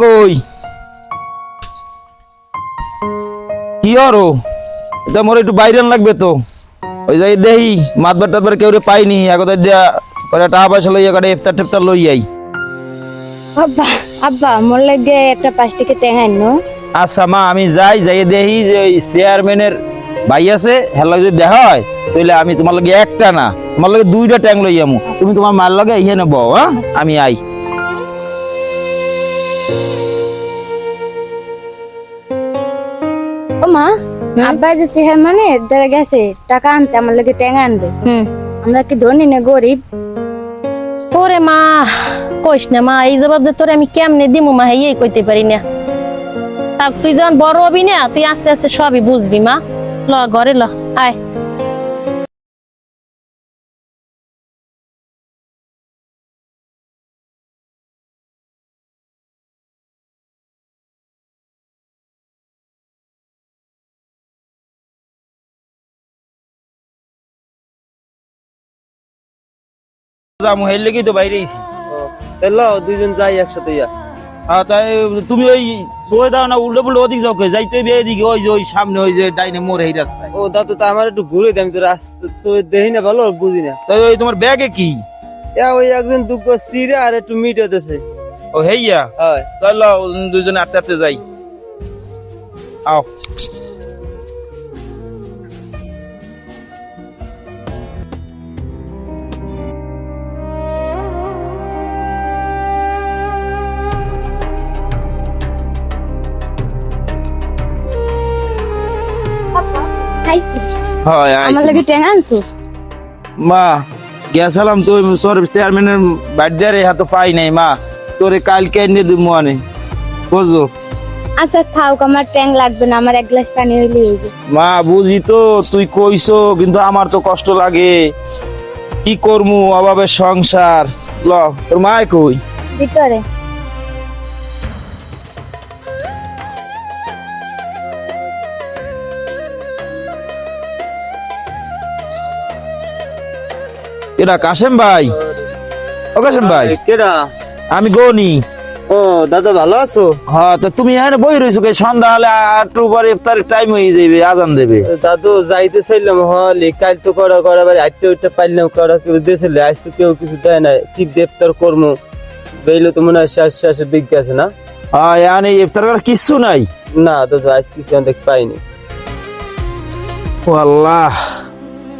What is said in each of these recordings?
কই কি আরো এটা মোর একটু বাইরে লাগবে তো ওই যাই দেহি মাতবার টাতবার কেউ পাইনি একদা দিয়া করে টাকা পয়সা লইয়া করে ইফতার টিফতার লই আই। আব্বা আব্বা মোর লাগে একটা 5 টাকা টেঙা আনো। আচ্ছা মা আমি যাই দেহি যে ওই চেয়ারম্যানের ভাই আছে হেলা যদি দেখা হয় তাহলে আমি তোমার লাগে একটা না তোমার লাগে 2টা ট্যাং লই আমু তুমি তোমার মার লাগে ইহেনে বও হ্যাঁ আমি আই। ও মা আব্বা যে সেহার মানে ধরে গেছে টাকা আনতে আমার লাগে টেঙা আনবে। আমরা কি ধনী না গরিব? ওরে মা কইস না মা, এই জবাব যে তোরে আমি কেমনে দিমু মা এই কইতে পারি না। থাক তুই যখন বড় হবি না তুই আস্তে আস্তে সবই বুঝবি মা। ল ঘরে ল আয়। যামু হেল লাগি তো বাইরে আইছি। এলো দুইজন যাই একসাথে ইয়া। হ্যাঁ তাই তুমি ওই সোয়ে দাও না উল্টো পুল্টো ওদিক যাও কে যাইতে হবে এদিকে ওই যে ওই সামনে ওই যে ডাইনে মোড় এই রাস্তায়। ও দাদু তা আমার একটু ঘুরে দেয়, আমি তো রাস্তা দেখি না ভালো বুঝি না। তাই ওই তোমার ব্যাগে কি ওই একজন দুটো সিরে আর একটু মিট হতেছে। ও হেইয়া হয় তাহলে দুজনে আটতে আটতে যাই। আও খাইছি হয় আমার লাগে টেঙা আনছো? মা গেছিলাম তো সর চেয়ারম্যানের বাড়ি রে হাতে পাই নাই মা তোরে কালকে এনে দিব মনে বুঝো। আচ্ছা থাক আমার ট্যাং লাগবে না, আমার এক গ্লাস পানি হইলে হইবে। মা বুঝি তো তুই কইছো কিন্তু আমার তো কষ্ট লাগে কি করমু অভাবের সংসার। ল তোর মা কই? ভিতরে। কেডা কাশেম ভাই? ও কাশেম ভাই কেডা? আমি গনি। ও দাদা ভালো আছো? হ্যাঁ তো তুমি এখানে বই রয়েছো কে? সন্ধ্যা হলে একটু পরে ইফতারের টাইম হয়ে যাবে, আজান দেবে। দাদু যাইতে চাইলাম হলে কাল তো করা বাড়ি আটটা উঠতে পারলাম করা কেউ দিয়েছিল, আজ তো কেউ কিছু দেয় না। কি দেবতার কর্ম বেইলো তো মনে হয় শেষের দিকে আছে না? হ্যাঁ এখানে ইফতার করার কিচ্ছু নাই না দাদু আজ কিছু আমি দেখতে পাইনি। ও আল্লাহ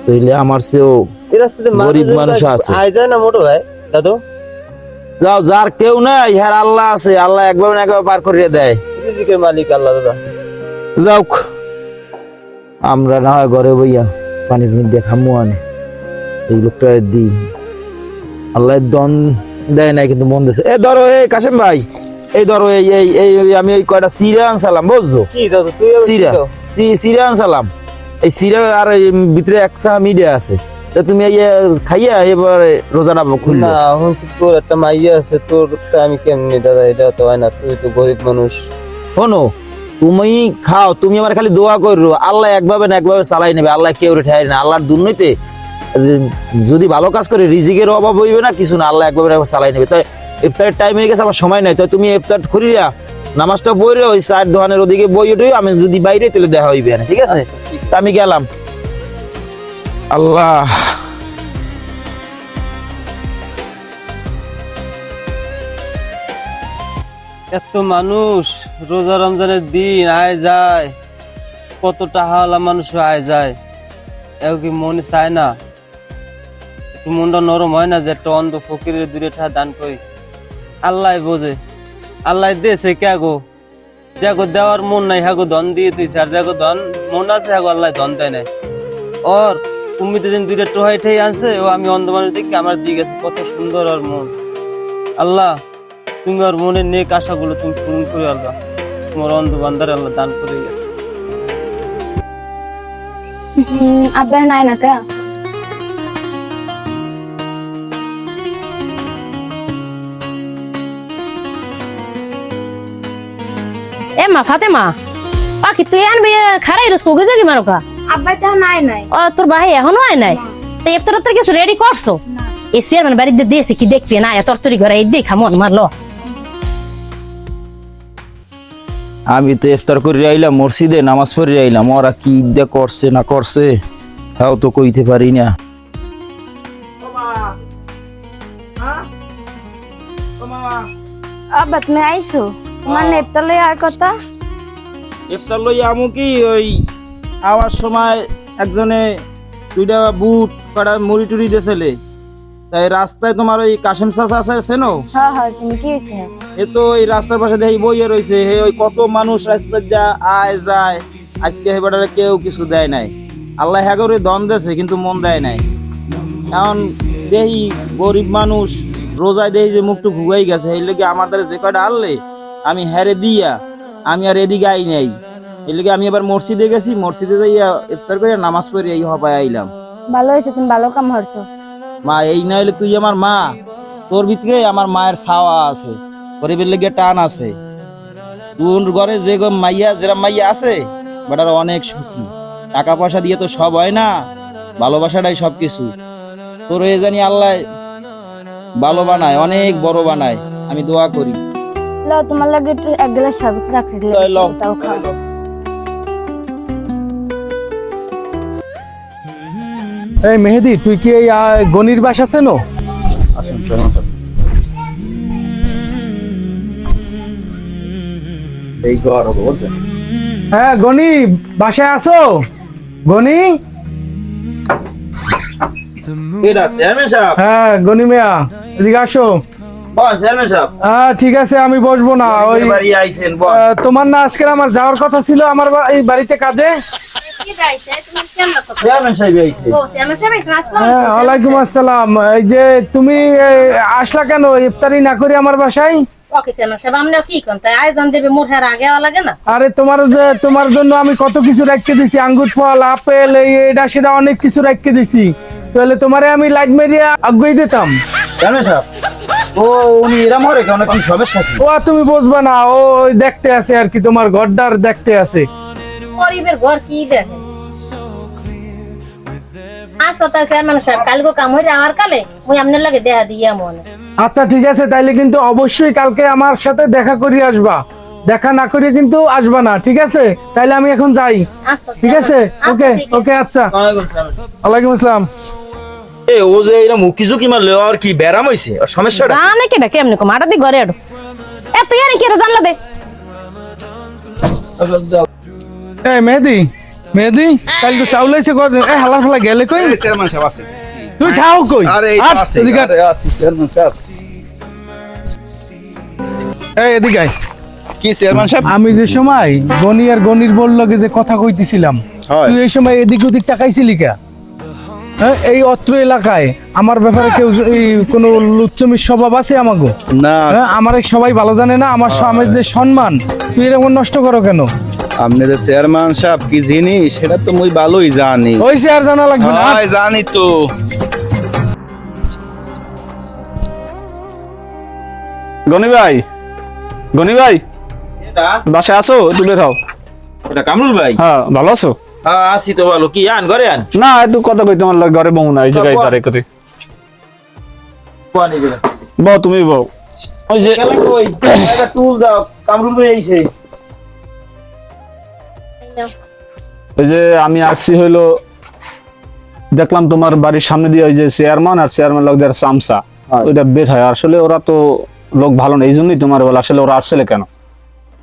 তাইলে আমার চেয়েও এই রাস্তাতে গরিব মানুষ আছে। আয় যায় না মোটো ভাই দাদু? যাও যার কেউ নাই হ্যাঁ আল্লাহ আছে, আল্লাহ একবার না একবার পার করিয়ে দেয়। রিজিকের মালিক আল্লাহ দাদা। যাও আমরা না হয় ঘরে বইয়া পানি দেখামু আনে এই লোকটা দি আল্লাহ দন দেয় নাই কিন্তু মন দিছে। এ ধরো এই কাশেম ভাই এই ধরো এই এই এই আমি এই কয়টা সিরা আনসালাম বুঝছো? কি দাদু তুই সিরা সিরা আনসালাম এই সিরা আর ভিতরে একসা মিডিয়া আছে তুমি খাইয়া এবারে রোজাটা খুললে। না শুনছি তোর একটা মাইয়া আছে, তোর আমি কেমনি দাদা? এটা তো হয় না, তুই তো গরিব মানুষ। শোনো তুমি খাও, তুমি আমার খালি দোয়া করো আল্লাহ একভাবে না একভাবে চালাই নেবে, আল্লাহ কেউ ঠেয় না। আল্লাহর দুর্নীতি যদি ভালো কাজ করে রিজিকের অভাব হইবে না কিছু না, আল্লাহ একভাবে চালাই নেবে। তাই ইফতারের টাইম হয়ে গেছে, আমার সময় নাই। তাই তুমি ইফতার করিয়া নামাজটা পড়ে ওই চার দোকানের ওদিকে বই উঠে আমি যদি বাইরে তাহলে দেখা হইবে না, ঠিক আছে? তা আমি গেলাম। আল্লাহ এত মানুষ রোজা রমজানের দিন আয় যায়, কত টাকাওয়ালা মানুষ আয় যায়, এও কি মনে চায় না? একটু মনটা নরম হয় না যে একটা অন্ধ ফকিরের 2 টাকা দান করি? আল্লাহ বোঝে, আল্লাহ দিয়েছে কে গো? যাগো দেওয়ার মন নাই হ্যাগো ধন দিয়ে তুইছে, আর যাগো ধন মন আছে হ্যাগো আল্লাহ ধন দেয় নাই। ওর তুমি তো যেন 2 টোহাই ঠেই আনছে, ও আমি অন্ধ মানুষ দেখি আমার দিকে গেছে, কত সুন্দর ওর মন। আল্লাহ তুমি ওর মনের নেক আশাগুলো তুমি পূরণ করে আল্লাহ, তোমার অন্ধ বান্দারে আল্লাহ দান করে গেছে। আব্বা নাই না কা? এ মা ফাতেমা পাখি তুই আনবি খারাই রোজ কোগে যাবি মারোকা? আব্বা তো নাই নাই। ও তোর ভাই এখনো আয় নাই? তো ইফতার কিছু রেডি করছো? এই চেয়ারম্যান বাড়িতে দিয়েছে কি দেখবি না? তরতরি ঘরে এই দেখা মন মারলো। আমি তো ইফতার করে আইলাম মসজিদে নামাজ পড়ে আইলাম, ওরা কি ঈদটা করছে না করছে তাও তো কইতে পারি না। আব্বা তুমি আইছো, তোমার নেপতালে আর কথা। ইফতার লই আমু কি ওই আওয়ার সময় একজনে 2টা বুট কটা মুড়ি টুড়ি দিয়েছিলে, তাই রাস্তায় তোমার ওই কাশেম চাচা আছে চেনো? হ্যাঁ হ্যাঁ তুমি কি হয়েছে? এ তো ওই রাস্তার পাশে দেখি বইয়ে রয়েছে, হে ওই কত মানুষ রাস্তা যা আয় যায়, আজকে হেবাটারে কেউ কিছু দেয় নাই। আল্লাহ হ্যাঁ করে দন দেছে কিন্তু মন দেয় নাই। এখন দেখি গরিব মানুষ রোজায় দেখি যে মুখটু ভুগাই গেছে, এই লেগে আমার দ্বারা যে কয়টা আনলে আমি হেরে দিয়া আমি আর এদিকে আই নাই। এই লেগে আমি এবার মসজিদে গেছি, মসজিদে যাইয়া ইফতার করে নামাজ পড়ে এই হবায় আইলাম। ভালো হয়েছে, তুমি ভালো কাম করছো। মা এই না হলে তুই আমার মা, তোর ভিতরে আমার মায়ের ছাওয়া আছে, গরিবের লেগে টান আছে। তোর ঘরে যে মাইয়া যেরা মাইয়া আছে বেটার অনেক সুখী। টাকা পয়সা দিয়ে তো সব হয় না, ভালোবাসাটাই সবকিছু। তোর এ জানি আল্লাহ ভালো বানায়, অনেক বড় বানায়, আমি দোয়া করি। লও তোমার লাগে একটু এক গ্লাস শরবত রাখতে দিলে লও। তাও খাও। এই মেহেদি, তুই কি এই গনির বাসা চেনো? হ্যাঁ গনি, বাসায় আছো? গনি, হ্যাঁ গনি মিয়া, এদিকে আসো। ঠিক আছে, আমি বসবো না। ওই তোমার না আজকে আমার যাওয়ার কথা ছিল আমার এই বাড়িতে কাজে। হ্যাঁ, ওয়ালাইকুম আসসালাম। এই যে তুমি আসলা কেন ইফতারি না করে আমার বাসায়? আরে তোমার জন্য আমি কত কিছু রাখতে দিছি, আঙ্গুর ফল, আপেল, এটা সেটা অনেক কিছু রাখতে দিছি। তাহলে তোমারে আমি লাইট মেরিয়ে আগুই দিতাম। ও উনি এরম হরে কেন, কি সমস্যা কি? ও তুমি বুঝবা না, ও দেখতে আছে আর কি, তোমার ঘরটার দেখতে আছে। গরিবের ঘর কি দেখে? আচ্ছা তাই চেয়ারম্যান সাহেব, কালকে কাম হইরে আমার কালে মুই আপনার লাগে দেখা দিয়া মনে। আচ্ছা ঠিক আছে, তাইলে কিন্তু অবশ্যই কালকে আমার সাথে দেখা করি আসবা, দেখা না করে কিন্তু আসবা না, ঠিক আছে? তাইলে আমি এখন যাই, আচ্ছা ঠিক আছে? ওকে ওকে, আচ্ছা, ওয়ালাইকুম আসসালাম। এ ও যে এরা মুখি ঝুঁকি মারলে আর কি ব্যারাম হইছে, আর সমস্যাটা জানে কেডা কেমনে কম আটা দি ঘরে আড়ো এত ইয়ারি কি জানলা দে। এই মেহেদি, মেহেদি কালকে চাউল আইছে কত? এই হালার ফালা গেলে কই? চেয়ারম্যান সাহেব আছে। তুই থাও কই? আরে এই আট, আছে, এদিকে আট। আরে আছে চেয়ারম্যান সাহেব। এই এদিকে আয়। কি চেয়ারম্যান সাহেব? আমি যে সময় গনি আর গনির বল লগে যে কথা কইতেছিলাম, হয়। তুই এই সময় এদিক ওদিক তাকাইছিলি কা? হ্যাঁ, এই অত্র এলাকায় আমার ব্যাপারে কেউ এই কোনো লুচ্চমির স্বভাব আছে আমাগো? না, হ্যাঁ, আমার সবাই ভালো জানে না আমার স্বামীর যে সম্মান, তুই এরকম নষ্ট করো কেন? আপনি যে চেয়ারম্যান সাহেব কি জিনিস সেটা তো মুই ভালোই জানি। ওইসে আর জানা লাগবে না। হয়, জানি তো। গনি ভাই, গনি ভাই, বাসায় আছো? একটু বের হও। এটা কামরুল ভাই? হ্যাঁ, ভালো আছো? আসি তো ভালো। কি আন ঘরে আন? না, একটু কথা কই, তোমার ঘরে বউ না, এই জায়গায় দাঁড়াই করি। বউ, তুমি বউ। ওই যে একটা টুল দাও, কামরুল ভাই আইছে। ওই যে আমি আসছি হইলো, দেখলাম তোমার বাড়ির সামনে দিয়ে ওই যে চেয়ারম্যান আর চেয়ারম্যান লোকদের চামচা ওইটা বের হয়। আসলে ওরা তো লোক ভালো না, এই জন্যই তোমার বলা। আসলে ওরা আসলে কেন?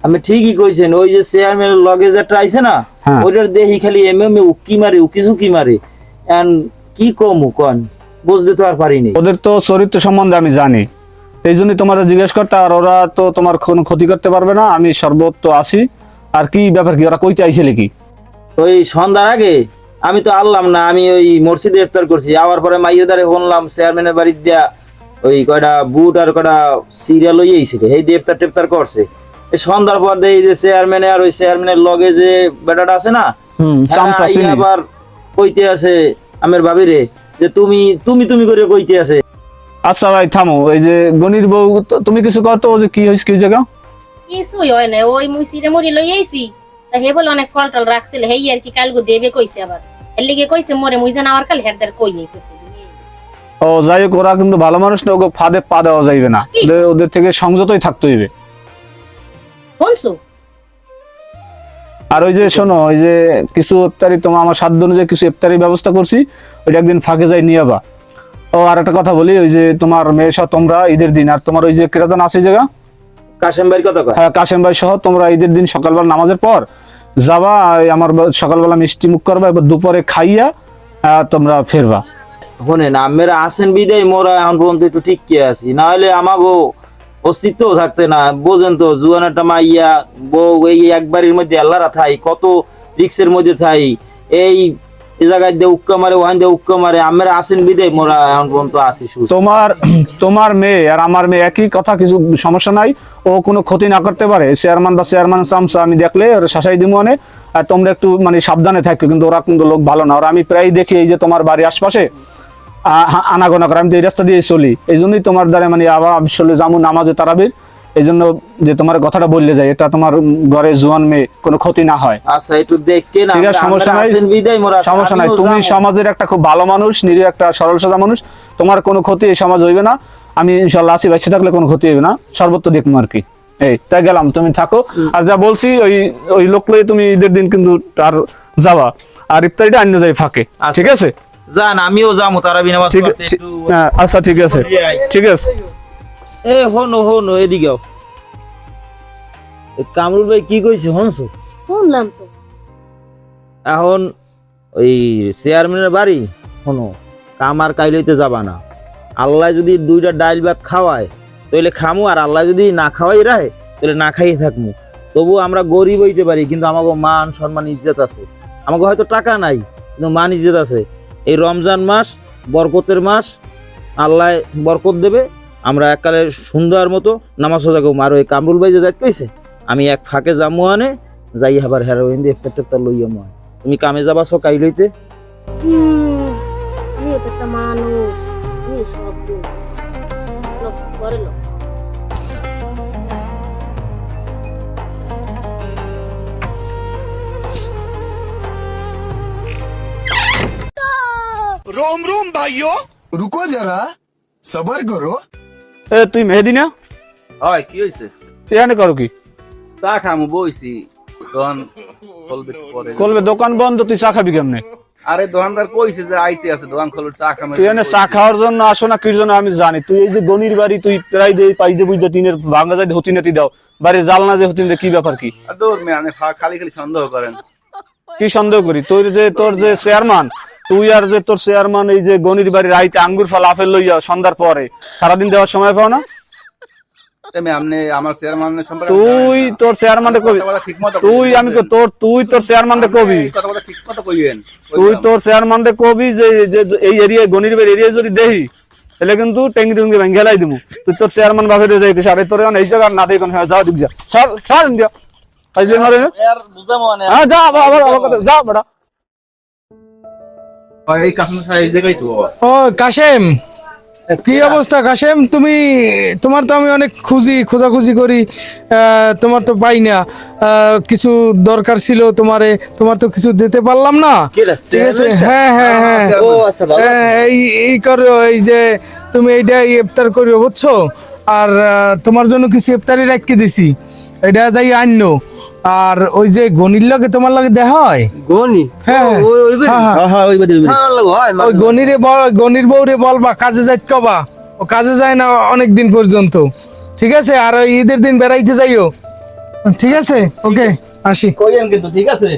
আমি ঠিকই কইছেন, ওই যে চেয়ারম্যানের লগে যেটা আইছে না, হ্যাঁ। ওইটার দেখি খালি এমএমএ উকি মারে, উকি ঝুঁকি মারে। এন্ড কি কমু কোন, বুঝতে তো আর পারিনি। ওদের তো চরিত্র সম্বন্ধে আমি জানি, এই জন্যই তোমার জিজ্ঞেস করতে। আর ওরা তো তোমার কোনো ক্ষতি করতে পারবে না, আমি সর্বত্র আসি। আর কি ব্যাপার, কি ওরা কইতে আইছিলে কি? ওই সন্ধ্যার আগে আমি তো আনলাম না, আমি ওই মসজিদে ইফতার করছি, আবার পরে মাইয়াদারে শুনলাম চেয়ারম্যানের বাড়ির দিয়া ওই কয়টা বুট আর কয়টা সিরিয়াল লই আইছে, এই দিয়ে ইফতার টেফতার করছে। এই সন্ধ্যার পর দেখি যে চেয়ারম্যানে আর ওই চেয়ারম্যানের লগে যে বেটাটা আছে না, চামচা হ্যাঁ, চিনি। আবার কইতে আছে আমার ভাবিরে যে তুমি তুমি তুমি করে কইতে আছে। আচ্ছা ভাই থামো, এই যে গনির বউ, তুমি কিছু কত, ও যে কি হয়েছে, কি জায়গা? কিছুই হয় না, ওই মুই সিরে মুড়ি লই আইছি, তা হে বলে অনেক ফল টল রাখছিল, হেই আর কি কালগো দেবে কইছে। আবার এর লিগে কইছে মোরে মুই জান আমার কাল হেডদার কই এই করতে। ও যাই হোক, ওরা কিন্তু ভালো মানুষ না, ওকে ফাঁদে পা দেওয়া যাইবে না, ওদের থেকে সংযতই থাকতে হইবে। শুনছো আর ওই যে শোনো, ওই যে কিছু ইফতারি তোমার আমার সাধ্য অনুযায়ী কিছু ইফতারি ব্যবস্থা করছি, ওইটা একদিন ফাঁকে যাই নিয়ে যাবা। ও আর একটা কথা বলি, ওই যে তোমার মেয়ে সহ তোমরা ঈদের দিন, আর তোমার ওই যে কিরাতন আছে জায়গা কাশেম ভাইয়ের কথা কয়। হ্যাঁ কাশেম ভাই সহ তোমরা ঈদের দিন সকালবেলা নামাজের পর যাবা, আমার সকালবেলা মিষ্টি মুখ করবা, এবার দুপুরে খাইয়া তোমরা ফেরবা। শোনেন, আমেরা আছেন বিদায় মোরা এখন পর্যন্ত একটু ঠিক কে আছি, না হলে আমাগো অস্তিত্ব থাকতে না। বোঝেন তো, জুয়ান একটা মাইয়া বউ এই একবারের মধ্যে আল্লাহরা থাই, কত রিক্সের মধ্যে থাই, এই জায়গায় দিয়ে উক্কা মারে, ওখান দিয়ে উক্কা মারে, আমরা আছেন বিদায় মোরা এখন পর্যন্ত আছি সুস্থ। তোমার মেয়ে আর আমার মেয়ে একই কথা, কিছু সমস্যা নাই, ও কোনো ক্ষতি না করতে পারে। চেয়ারম্যান বা চেয়ারম্যান চামচা আমি দেখলে ওর শাসাই দিব, মানে তোমরা একটু মানে সাবধানে থাকো, কিন্তু ওরা কিন্তু লোক ভালো না। ওরা আমি প্রায় দেখি এই যে তোমার বাড়ির আশপাশে আনাগোনা করে, আমি তো এই রাস্তা দিয়ে চলি, এই জন্যই তোমার দ্বারা মানে আবার আসলে যাবো নামাজে তারাবির, এই জন্য যে তোমার কথাটা বললে যায়, এটা তোমার ঘরে জোয়ান মেয়ে কোনো ক্ষতি না হয়। আচ্ছা একটু দেখে না, ঠিক আছে, সমস্যা নাই, সমস্যা নাই। তুমি সমাজের একটা খুব ভালো মানুষ, নিরীহ একটা সরল সোজা মানুষ, তোমার কোনো ক্ষতি এই সমাজ হইবে না। আমি ইনশাল্লাহ আছি, বেঁচে থাকলে কোনো ক্ষতি হইবে না, সর্বত্র দেখবো আর কি। এই তাই গেলাম, তুমি থাকো। আর যা বলছি ওই লোক লয়ে তুমি ঈদের দিন কিন্তু আর যাবা, আর ইফতারিটা অন্য যাই ফাঁকে, ঠিক আছে? জান আমিও যাবো তারাবি নামাজ পড়তে একটু। আচ্ছা ঠিক আছে, ঠিক আছে। এ হনো এদিকেও। কামরুল ভাই কি কইছে হনছো? শুনলাম তো। এখন ওই চেয়ারম্যানের বাড়ি শোনো, কামার কাইলইতে যাবা না। আল্লাহ যদি 2টা ডাইল ভাত খাওয়ায় তাহলে খামু, আর আল্লাহ যদি না খাওয়াই রায় তাহলে না খাইয়ে থাকমু। তবু আমরা গরিব হইতে পারি, কিন্তু আমাকে মান সম্মান ইজ্জত আছে। আমাকে হয়তো টাকা নাই, কিন্তু মান ইজ্জত আছে। এই রমজান মাস বরকতের মাস, আল্লাহ বরকত দেবে। আমরা এককালে সুন্দর মতো নামাজ সোজা করবো। আর ওই কামরুল ভাই যে যাইতে কইছে, আমি এক ফাঁকে যাবো আনে, যাই আবার হেরোইন দিয়ে একটা লইয়া মনে। তুমি কামে যাবা সকাই লইতে। একটা মানুষ সব করে লোক। रोम रोम भाइयों रुको जरा सबर करो। এ তুই মেহেদি না? হয় কি হয়েছে? তুই এনে করো কি? চা খামু বইছি, দোকান খুলবে পরে। করবে দোকান বন্ধ, তুই চা খাবি কেমনে? আরে দোকানদার কইছে যে আইতে আছে, দোকান খুলবে, চা খামে। তুই এনে চা খাওয়ার জন্য আসো না কির জন্য আমি জানি। তুই এই যে গনির বাড়ি, তুই প্রায় দেই পাইজ দে বুঝতে টিনের ভাঙা যায় হতি নাতি দাও, বাড়ি জালনা যে হতি কি ব্যাপার কি? দৌড় মে আপনি খালি খালি সন্দেহ করেন। কি সন্দেহ করি? তোর যে চেয়ারম্যান, তুই আর যে তোর চেয়ারম্যান এই যে গনির বাড়ির আইতে আঙ্গুর ফল আপেল লইয়া সন্ধ্যার পরে সারাদিন দেওয়ার সময় পাও না? আমার চেয়ারম্যানের সম্পর্কে তুই তোর চেয়ারম্যানকে কবি, তুই আমি তুই তোর চেয়ারম্যানকে কবি, কথা ঠিক মতো কইবেন। তুই তোর চেয়ারম্যানকে কবি যে এই এরিয়ায় গনির বাড়ির এরিয়ায় যদি দেহি তাহলে কিন্তু টেঙ্গি টুঙ্গি ভেঙে লাই দিব। তুই তোর চেয়ারম্যান ভাবে যাইতিস, আর তোর এই জায়গা না দেই কোন যাও দিক যা, সর ইন্ডিয়া যা আবার যা বড়া। এই কাসম সাহেব এই জায়গায় তো। ও কাশেম, কি অবস্থা কাশেম? তোমার তো আমি অনেক খোঁজাখুঁজি করি, তোমার তো পাই না। কিছু দরকার ছিল তোমার তো কিছু দিতে পারলাম না, ঠিক আছে? হ্যাঁ এই করো, এই যে তুমি এইটা ইফতার করিও বুঝছো, আর তোমার জন্য কিছু ইফতারি রাখি দিছি, এটা যাই আননো। আর ওই যে গনির লগে তোমার লগে দেখা হয়, গনি ওই গনির বউরে বলবা কাজে যাইত কবা, ও কাজে যায় না অনেক দিন পর্যন্ত, ঠিক আছে? আর ওই ঈদের দিন বেড়াইতে যাইও, ঠিক আছে? ওকে আসি। কইেন কিন্তু, ঠিক আছে?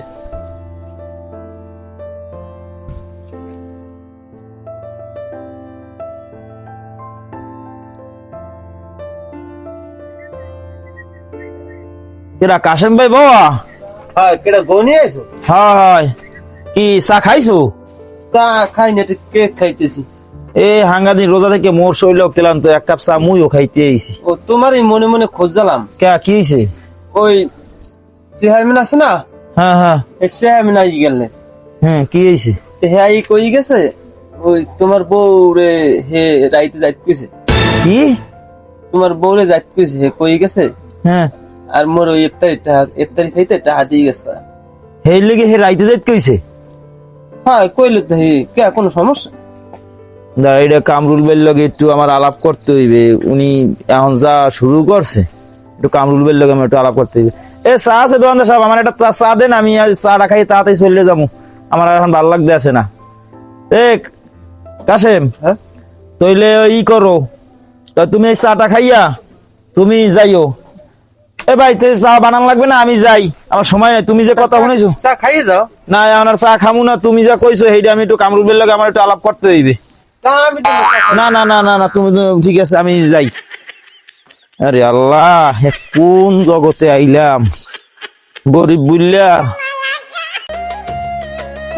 কেডা কাশেম ভাই বাবা? হ্যাঁ কেডা গনি আইছো? হয় কি চা খাইছো? চা খাই না, কেক খাইতেছি। এ হাঙ্গাদিন রোজা থেকে মোর শৈল তেলাম তো, এক কাপ চা মুইও খাইতে আইছি। ও তোমারই মনে মনে খোঁজালাম। কে কি হইছে? ওই চেয়ারম্যান আছে না, হ্যাঁ এই চেয়ারম্যান আই গেলে। হ্যাঁ কি হইছে? হ্যাঁ এই কই গেছে, ওই তোমার বউ রে হে রাইতে যাইতে কইছে। কি তোমার বউ রে যাইতে কইছে, হে কই গেছে। হ্যাঁ আর মোর ওই ইফতারি খাইতে টাকা দিয়ে গেছে। হেই লেগে হে রাইতে যাইতে কইছে? হ্যাঁ কইলে তো হে কে কোনো সমস্যা না। এটা কামরুল ভাইয়ের লগে একটু আমার আলাপ করতে হইবে, উনি এখন যা শুরু করছে, একটু কামরুল ভাইয়ের লগে আমার একটু আলাপ করতে হইবে। এ চা আছে দোকানদার সাহেব, আমার একটা চা দেন, আমি চাটা খাই তাড়াতাড়ি চলে যাবো, আমার আর এখন ভালো লাগতে আছে না। এ কাশেম, তইলে ই করো, তা তুমি এই চাটা খাইয়া তুমি যাইও। এ ভাই তুই চা বানান লাগবে না, আমি যাই, আমার সময় নাই। তুমি যে কথা শুনেছো, চা খাইয়ে যাও। না আমার চা খামু না, তুমি যা কইছো সেইটা আমি একটু কামরুলের লাগে আমার একটু আলাপ করতে হইবে। না না না না না, তুমি ঠিক আছে, আমি যাই। আরে আল্লাহ, এ কোন জগতে আইলাম, গরিব বুঝলা।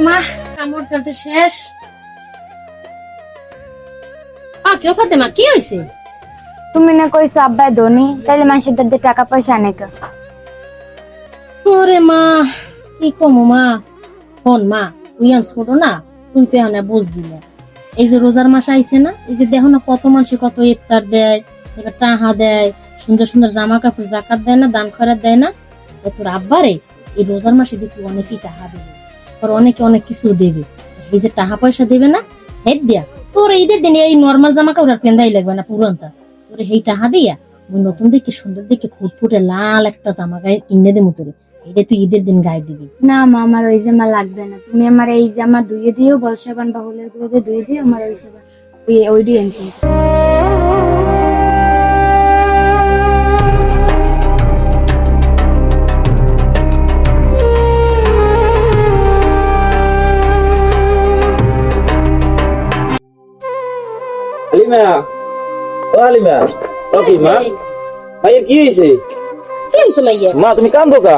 মা কামড় কাটতে শেষ। কেউ ফাতে মা, কি হয়েছে? তুমি না কইছো আব্বা ধনী, তাইলে মানুষের দাদের টাকা পয়সা আনে কে? ওরে মা, কি কমু মা। শোন মা, তুই আর ছোট না, তুই তো এখন বুঝবি না। এই যে রোজার মাস আইছে না, এই যে দেখো না কত মানুষে কত ইফতার দেয়, এবার টাহা দেয়, সুন্দর সুন্দর জামা কাপড় জাকাত দেয় না, দান খয়রাত দেয় না। তোর আব্বারে এই রোজার মাসে দেখি অনেকেই টাহা দেবে, আর অনেকে অনেক কিছু দেবে। এই যে টাকা পয়সা দেবে না, হেড দিয়া তোর ঈদের দিনে এই নর্মাল জামা কাপড় কেন্দাই লাগবে না, পুরনটা তোর এই টাহা দিয়া ওই নতুন দেখে সুন্দর দেখে ফুটফুটে লাল একটা জামা গায়ে কিনে দেবো তোরে। এটা তুই ঈদের দিন গায়ে দিবি। না মা, আমার ওই জামা লাগবে না, তুমি আমার এই জামা ধুয়ে দিও, বর্ষাবান বাহুলের গুলো ধুয়ে দিও, আমার ওই জামা ওই দিয়ে আনছি। হালিমা, ও হালিমা, ও কি মা, ভাইয়ের কি হয়েছে? কি হয়েছে মাইয়া? মা তুমি কান্দো কা?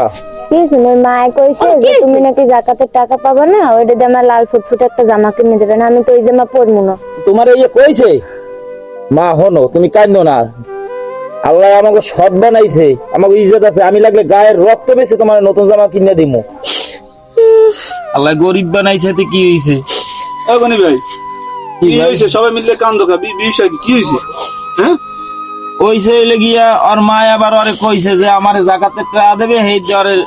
কি শুনে মা কইছে যে তুমি নাকি জাকাতের টাকা পাবা না, ওইটা দিয়ে আমার লাল ফুটফুটে একটা জামা কিনে দেবে না, আমি তো ওই জামা পরবো না। তোমার এই কইছে? মা হনো, তুমি কান্দো না, আল্লাহ আমাকে সৎ বানাইছে, আমাকে ইজ্জত আছে, আমি লাগলে গায়ের রক্ত বেশি তোমার নতুন জামা কিনে দিমু। আল্লাহ গরিব বানাইছে, তো কি হয়েছে? গনি ভাই, কি হয়েছে? সবাই মিলে কান্দো কা, বিষয় কি হয়েছে? হ্যাঁ, ওইসে হইলে গিয়া ওর মা আবার ওরে কইছে যে আমার জাকাতের টাকা দেবে, হেই জ্বরের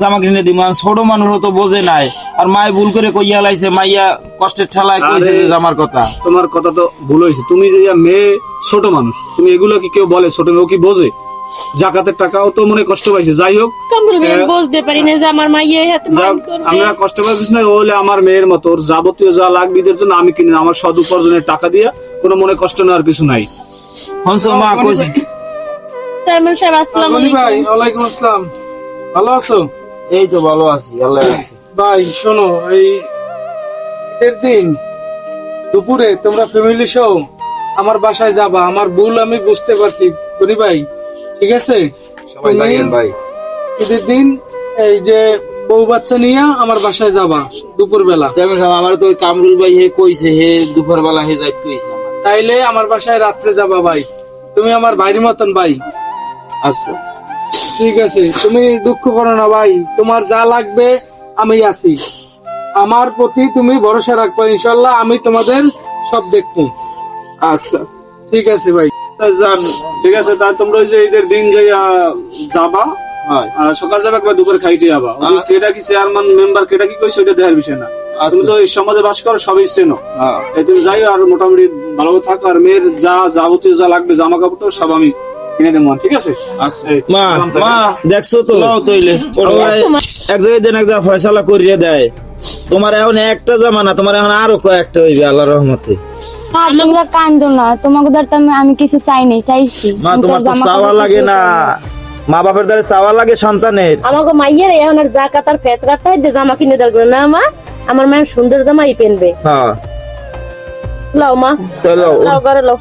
জামা কিনে দিব। ছোট মানুষ তো বোঝে নাই, আর মায় ভুল করে কইয়া লাইছে, মাইয়া কষ্টের ঠেলায় কইছে যে জামার কথা। তোমার কথা তো ভুল হয়েছে। তুমি যে মেয়ে, ছোট মানুষ, তুমি এগুলো কি কেউ বলে? ছোট মেয়ে কি বোঝে? জাকাতের টাকাও তো মনে কষ্ট পাইছে। যাই হোক, কামরুল ভাই, আমি বুঝতে পারি না যে আমার মাইয়া হাতে মান করবে। আমরা কষ্ট পাইছি না, হলে আমার মেয়ের মতো ওর যাবতীয় যা লাগবে ঈদের জন্য আমি কিনে আমার সদ উপার্জনের টাকা দিয়া, কোনো মনে কষ্ট নেওয়ার কিছু নাই। হনসো মা কইছে। চেয়ারম্যান সাহেব, আসসালামু গনি ভাই, আলাইকুম। ওয়ালাইকুম আসসালাম। ভালো আছো? এই তো ভালো আছি, আল্লাহ রাখছে। ভাই শোনো, এই ঈদের দিন দুপুরে তোমরা ফ্যামিলি সহ আমার বাসায় যাবা। আমার ভুল আমি বুঝতে পারছি গনি ভাই, ঠিক আছে? তুমি ঈদের দিন এই যে বউ বাচ্চা নিয়ে আমার বাসায় যাবা দুপুর বেলা। আমার তো ওই কামরুল ভাই হে কইছে, হে দুপুর বেলা হে যাইতে কইছে আমার। তাইলে আমার বাসায় রাত্রে যাবা ভাই, তুমি আমার ভাইয়ের মতন ভাই। আচ্ছা ঠিক আছে, তুমি দুঃখ করো না ভাই, তোমার যা লাগবে আমি আছি। আমার প্রতি তুমি ভরসা রাখবে, ইনশাল্লাহ আমি তোমাদের সব দেখবো। আচ্ছা ঠিক আছে ভাই। জান, ঠিক আছে, তাহলে তোমরা ওই যে ঈদের দিন যাইয়া যাবা, হয় আর সকাল যাবে একবার দুপুরে খাইতে যাবা। কেটা কি চেয়ারম্যান মেম্বার কেটা কি কইছে ওইটা দেখার বিষয় না। তুমি তো এই সমাজে বাস করো, সবাই চেনো। এই তুমি যাই আর মোটামুটি ভালোভাবে থাকো, আর মেয়ের যা যাবতীয় যা লাগবে জামা কাপড় তো সব আমি কিনে দেবো, ঠিক আছে? মা মা দেখছো তো তইলে এক জায়গায় দেন এক জায়গায় ফয়সালা করিয়ে দেয়। তোমার এখন একটা জামা না, তোমার এখন আরো কয়েকটা হইবে আল্লাহর রহমতে। তোমরা কান্দো না, তোমাকে ধরতে আমি কিছু চাই নাই, চাইছি মা তোমার তো চাওয়া লাগে না, মা বাপের দ্বারা চাওয়া লাগে সন্তানের। আমাকে মাইয়ের এখন আর জাকাত আর ফেতরাত পাইতে জামা কিনে দেবে না মা, আমার মায়ের সুন্দর জামাই পেনবে। হ্যাঁ লাও মা, চলো লাও ঘরে লাও।